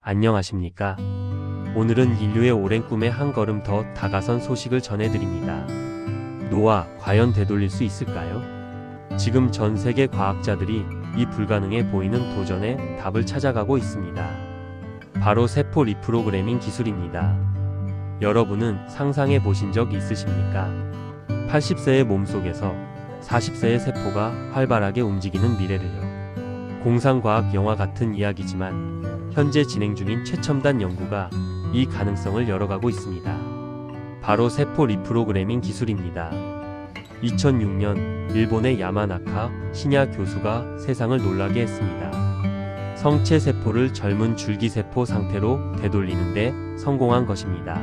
안녕하십니까? 오늘은 인류의 오랜 꿈에 한 걸음 더 다가선 소식을 전해드립니다. 노아, 과연 되돌릴 수 있을까요? 지금 전 세계 과학자들이 이 불가능해 보이는 도전에 답을 찾아가고 있습니다. 바로 세포 리프로그래밍 기술입니다. 여러분은 상상해 보신 적 있으십니까? 80세의 몸속에서 40세의 세포가 활발하게 움직이는 미래를요. 공상과학 영화 같은 이야기지만 현재 진행 중인 최첨단 연구가 이 가능성을 열어가고 있습니다. 바로 세포 리프로그래밍 기술입니다. 2006년 일본의 야마나카 시냐 교수가 세상을 놀라게 했습니다. 성체 세포를 젊은 줄기세포 상태로 되돌리는데 성공한 것입니다.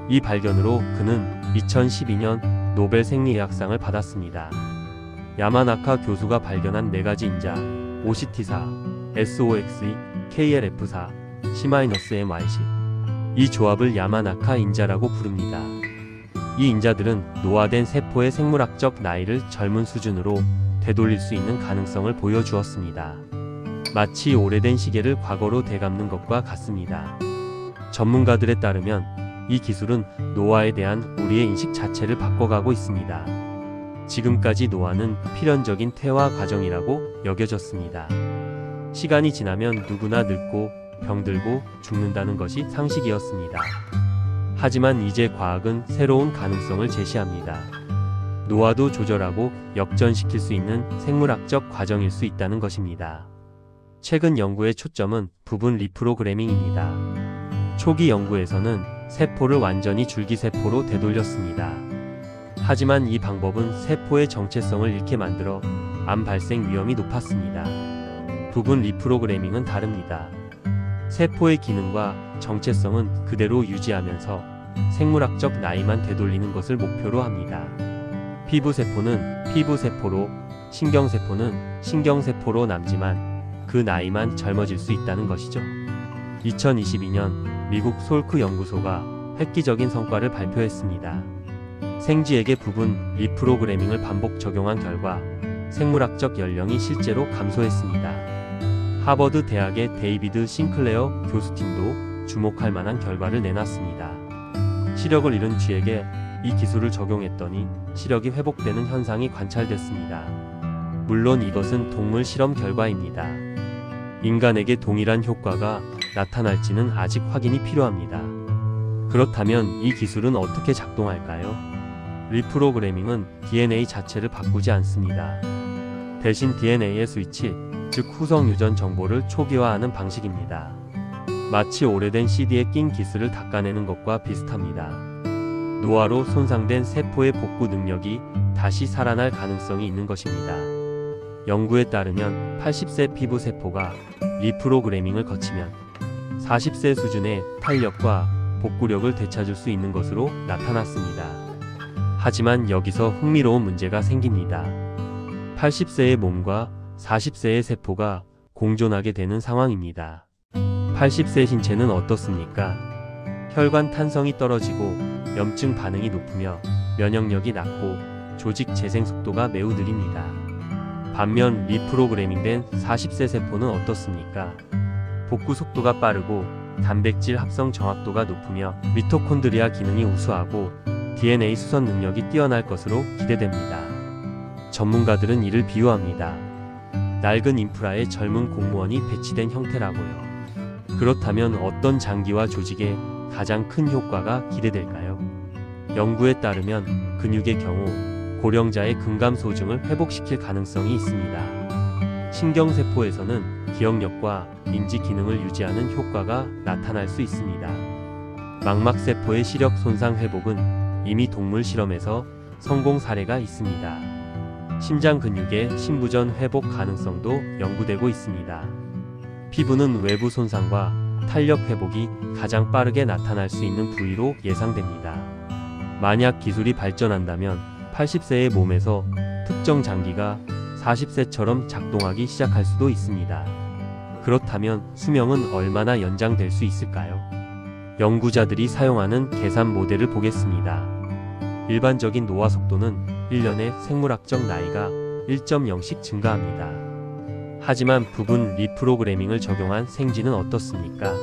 이 발견으로 그는 2012년 노벨 생리의학상을 받았습니다. 야마나카 교수가 발견한 4가지 인자, OCT4, SOX2, KLF4, C-MYC. 이 조합을 야마나카 인자라고 부릅니다. 이 인자들은 노화된 세포의 생물학적 나이를 젊은 수준으로 되돌릴 수 있는 가능성을 보여주었습니다. 마치 오래된 시계를 과거로 되감는 것과 같습니다. 전문가들에 따르면 이 기술은 노화에 대한 우리의 인식 자체를 바꿔가고 있습니다. 지금까지 노화는 필연적인 퇴화 과정이라고 여겨졌습니다. 시간이 지나면 누구나 늙고 병들고 죽는다는 것이 상식이었습니다. 하지만 이제 과학은 새로운 가능성을 제시합니다. 노화도 조절하고 역전시킬 수 있는 생물학적 과정일 수 있다는 것입니다. 최근 연구의 초점은 부분 리프로그래밍입니다. 초기 연구에서는 세포를 완전히 줄기세포로 되돌렸습니다. 하지만 이 방법은 세포의 정체성을 잃게 만들어 암 발생 위험이 높았습니다. 부분 리프로그래밍은 다릅니다. 세포의 기능과 정체성은 그대로 유지하면서 생물학적 나이만 되돌리는 것을 목표로 합니다. 피부세포는 피부세포로, 신경세포는 신경세포로 남지만 그 나이만 젊어질 수 있다는 것이죠. 2022년 미국 솔크 연구소가 획기적인 성과를 발표했습니다. 생쥐에게 부분 리프로그래밍을 반복 적용한 결과 생물학적 연령이 실제로 감소했습니다. 하버드 대학의 데이비드 싱클레어 교수팀도 주목할 만한 결과를 내놨습니다. 시력을 잃은 쥐에게 이 기술을 적용했더니 시력이 회복되는 현상이 관찰됐습니다. 물론 이것은 동물 실험 결과입니다. 인간에게 동일한 효과가 나타날지는 아직 확인이 필요합니다. 그렇다면 이 기술은 어떻게 작동할까요? 리프로그래밍은 DNA 자체를 바꾸지 않습니다. 대신 DNA의 스위치, 즉 후성 유전 정보를 초기화하는 방식입니다. 마치 오래된 CD에 낀 기스를 닦아내는 것과 비슷합니다. 노화로 손상된 세포의 복구 능력이 다시 살아날 가능성이 있는 것입니다. 연구에 따르면 80세 피부 세포가 리프로그래밍을 거치면 40세 수준의 탄력과 복구력을 되찾을 수 있는 것으로 나타났습니다. 하지만 여기서 흥미로운 문제가 생깁니다. 80세의 몸과 40세의 세포가 공존하게 되는 상황입니다. 80세 신체는 어떻습니까? 혈관 탄성이 떨어지고 염증 반응이 높으며 면역력이 낮고 조직 재생 속도가 매우 느립니다. 반면 리프로그래밍된 40세 세포는 어떻습니까? 복구 속도가 빠르고 단백질 합성 정확도가 높으며 미토콘드리아 기능이 우수하고 DNA 수선 능력이 뛰어날 것으로 기대됩니다. 전문가들은 이를 비유합니다. 낡은 인프라에 젊은 공무원이 배치된 형태라고요. 그렇다면 어떤 장기와 조직에 가장 큰 효과가 기대될까요? 연구에 따르면 근육의 경우 고령자의 근감 소증을 회복시킬 가능성이 있습니다. 신경세포에서는 기억력과 인지 기능을 유지하는 효과가 나타날 수 있습니다. 망막세포의 시력 손상 회복은 이미 동물 실험에서 성공 사례가 있습니다. 심장 근육의 신부전 회복 가능성도 연구되고 있습니다. 피부는 외부 손상과 탄력 회복이 가장 빠르게 나타날 수 있는 부위로 예상됩니다. 만약 기술이 발전한다면 80세의 몸에서 특정 장기가 40세처럼 작동하기 시작할 수도 있습니다. 그렇다면 수명은 얼마나 연장될 수 있을까요? 연구자들이 사용하는 계산 모델을 보겠습니다. 일반적인 노화 속도는 1년에 생물학적 나이가 1.0씩 증가합니다. 하지만 부분 리프로그래밍을 적용한 생쥐는 어떻습니까?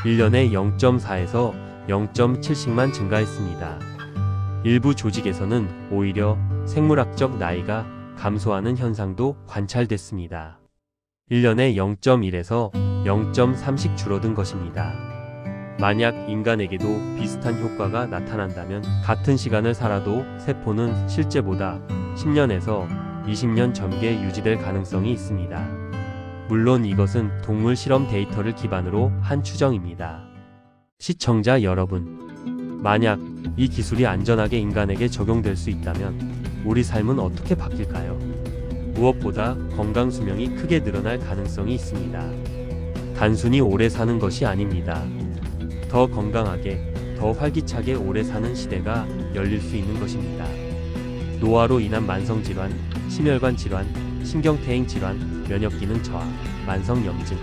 1년에 0.4에서 0.7씩만 증가했습니다. 일부 조직에서는 오히려 생물학적 나이가 감소하는 현상도 관찰됐습니다. 1년에 0.1에서 0.3씩 줄어든 것입니다. 만약 인간에게도 비슷한 효과가 나타난다면 같은 시간을 살아도 세포는 실제보다 10년에서 20년 젊게 유지될 가능성이 있습니다. 물론 이것은 동물 실험 데이터를 기반으로 한 추정입니다. 시청자 여러분, 만약 이 기술이 안전하게 인간에게 적용될 수 있다면 우리 삶은 어떻게 바뀔까요? 무엇보다 건강 수명이 크게 늘어날 가능성이 있습니다. 단순히 오래 사는 것이 아닙니다. 더 건강하게, 더 활기차게 오래 사는 시대가 열릴 수 있는 것입니다. 노화로 인한 만성질환, 심혈관 질환, 신경퇴행 질환, 면역기능 저하, 만성염증,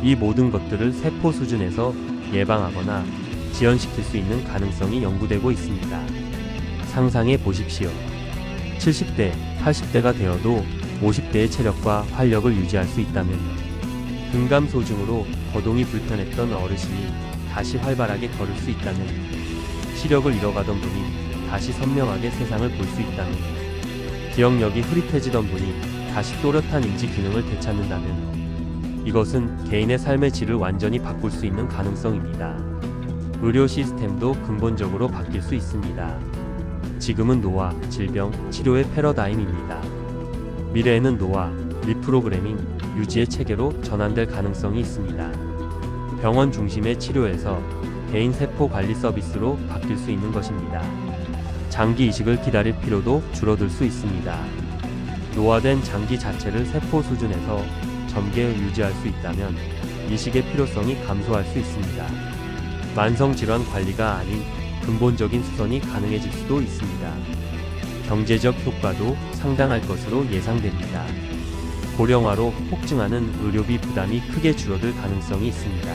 이 모든 것들을 세포 수준에서 예방하거나 지연시킬 수 있는 가능성이 연구되고 있습니다. 상상해 보십시오. 70대, 80대가 되어도 50대의 체력과 활력을 유지할 수 있다면요. 근감소증으로 거동이 불편했던 어르신이 다시 활발하게 걸을 수 있다면, 시력을 잃어가던 분이 다시 선명하게 세상을 볼 수 있다면, 기억력이 흐릿해지던 분이 다시 또렷한 인지 기능을 되찾는다면, 이것은 개인의 삶의 질을 완전히 바꿀 수 있는 가능성입니다. 의료 시스템도 근본적으로 바뀔 수 있습니다. 지금은 노화, 질병, 치료의 패러다임입니다. 미래에는 노화, 리프로그래밍, 유지의 체계로 전환될 가능성이 있습니다. 병원 중심의 치료에서 개인 세포 관리 서비스로 바뀔 수 있는 것입니다. 장기 이식을 기다릴 필요도 줄어들 수 있습니다. 노화된 장기 자체를 세포 수준에서 젊게 유지할 수 있다면 이식의 필요성이 감소할 수 있습니다. 만성질환 관리가 아닌 근본적인 수선이 가능해질 수도 있습니다. 경제적 효과도 상당할 것으로 예상됩니다. 고령화로 폭증하는 의료비 부담이 크게 줄어들 가능성이 있습니다.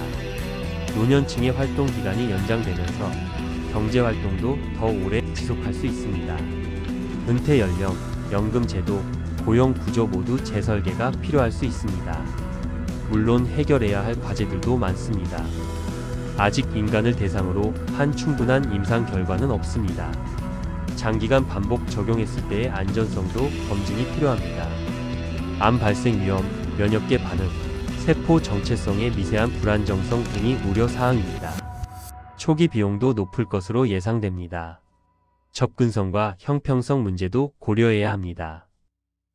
노년층의 활동 기간이 연장되면서 경제활동도 더 오래 지속할 수 있습니다. 은퇴 연령, 연금 제도, 고용 구조 모두 재설계가 필요할 수 있습니다. 물론 해결해야 할 과제들도 많습니다. 아직 인간을 대상으로 한 충분한 임상 결과는 없습니다. 장기간 반복 적용했을 때의 안전성도 검증이 필요합니다. 암 발생 위험, 면역계 반응, 세포 정체성의 미세한 불안정성 등이 우려 사항입니다. 초기 비용도 높을 것으로 예상됩니다. 접근성과 형평성 문제도 고려해야 합니다.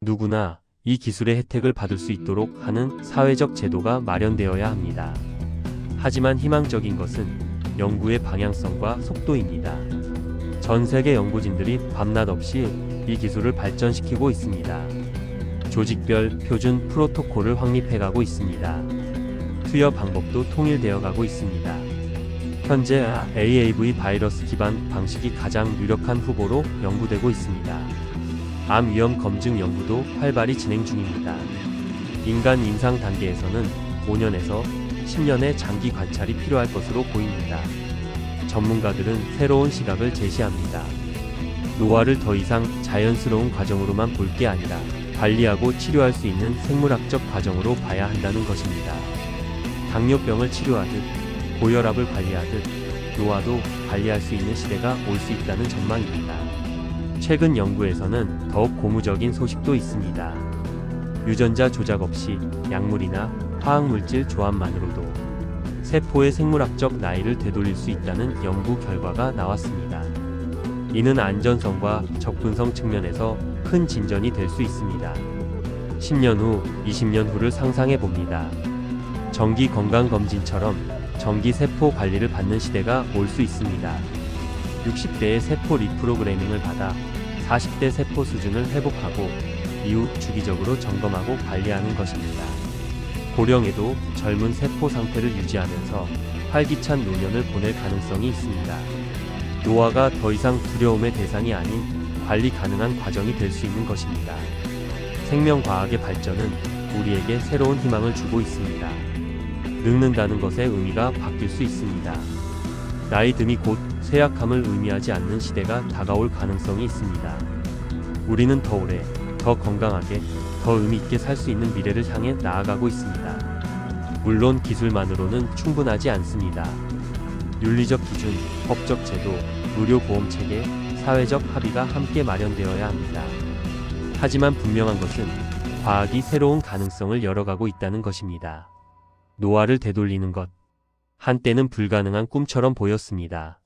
누구나 이 기술의 혜택을 받을 수 있도록 하는 사회적 제도가 마련되어야 합니다. 하지만 희망적인 것은 연구의 방향성과 속도입니다. 전 세계 연구진들이 밤낮 없이 이 기술을 발전시키고 있습니다. 조직별 표준 프로토콜을 확립해가고 있습니다. 투여 방법도 통일되어가고 있습니다. 현재 AAV 바이러스 기반 방식이 가장 유력한 후보로 연구되고 있습니다. 암 위험 검증 연구도 활발히 진행 중입니다. 인간 임상 단계에서는 5년에서 10년의 장기 관찰이 필요할 것으로 보입니다. 전문가들은 새로운 시각을 제시합니다. 노화를 더 이상 자연스러운 과정으로만 볼 게 아니라 관리하고 치료할 수 있는 생물학적 과정으로 봐야 한다는 것입니다. 당뇨병을 치료하듯 고혈압을 관리하듯 노화도 관리할 수 있는 시대가 올 수 있다는 전망입니다. 최근 연구에서는 더욱 고무적인 소식도 있습니다. 유전자 조작 없이 약물이나 화학물질 조합만으로도 세포의 생물학적 나이를 되돌릴 수 있다는 연구 결과가 나왔습니다. 이는 안전성과 접근성 측면에서 큰 진전이 될 수 있습니다. 10년 후, 20년 후를 상상해 봅니다. 정기 건강검진처럼 정기 세포 관리를 받는 시대가 올 수 있습니다. 60대의 세포 리프로그래밍을 받아 40대 세포 수준을 회복하고 이후 주기적으로 점검하고 관리하는 것입니다. 고령에도 젊은 세포 상태를 유지하면서 활기찬 노년을 보낼 가능성이 있습니다. 노화가 더 이상 두려움의 대상이 아닌 관리 가능한 과정이 될 수 있는 것입니다. 생명과학의 발전은 우리에게 새로운 희망을 주고 있습니다. 늙는다는 것의 의미가 바뀔 수 있습니다. 나이 듦이 곧 쇠약함을 의미하지 않는 시대가 다가올 가능성이 있습니다. 우리는 더 오래, 더 건강하게, 더 의미 있게 살 수 있는 미래를 향해 나아가고 있습니다. 물론 기술만으로는 충분하지 않습니다. 윤리적 기준, 법적 제도, 의료 보험 체계, 사회적 합의가 함께 마련되어야 합니다. 하지만 분명한 것은 과학이 새로운 가능성을 열어가고 있다는 것입니다. 노화를 되돌리는 것. 한때는 불가능한 꿈처럼 보였습니다.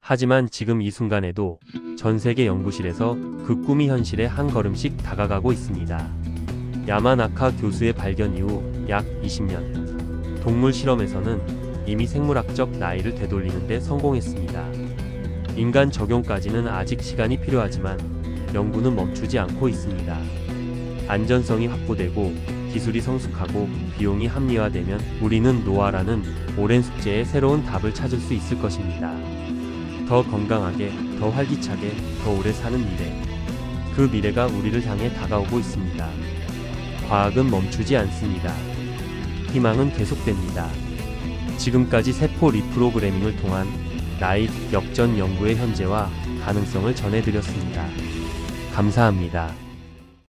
하지만 지금 이 순간에도 전 세계 연구실에서 그 꿈이 현실에 한 걸음씩 다가가고 있습니다. 야마나카 교수의 발견 이후 약 20년, 동물 실험에서는 이미 생물학적 나이를 되돌리는 데 성공했습니다. 인간 적용까지는 아직 시간이 필요하지만 연구는 멈추지 않고 있습니다. 안전성이 확보되고 기술이 성숙하고 비용이 합리화되면 우리는 노화라는 오랜 숙제에 새로운 답을 찾을 수 있을 것입니다. 더 건강하게, 더 활기차게, 더 오래 사는 미래. 그 미래가 우리를 향해 다가오고 있습니다. 과학은 멈추지 않습니다. 희망은 계속됩니다. 지금까지 세포 리프로그래밍을 통한 나이 역전 연구의 현재와 가능성을 전해드렸습니다. 감사합니다.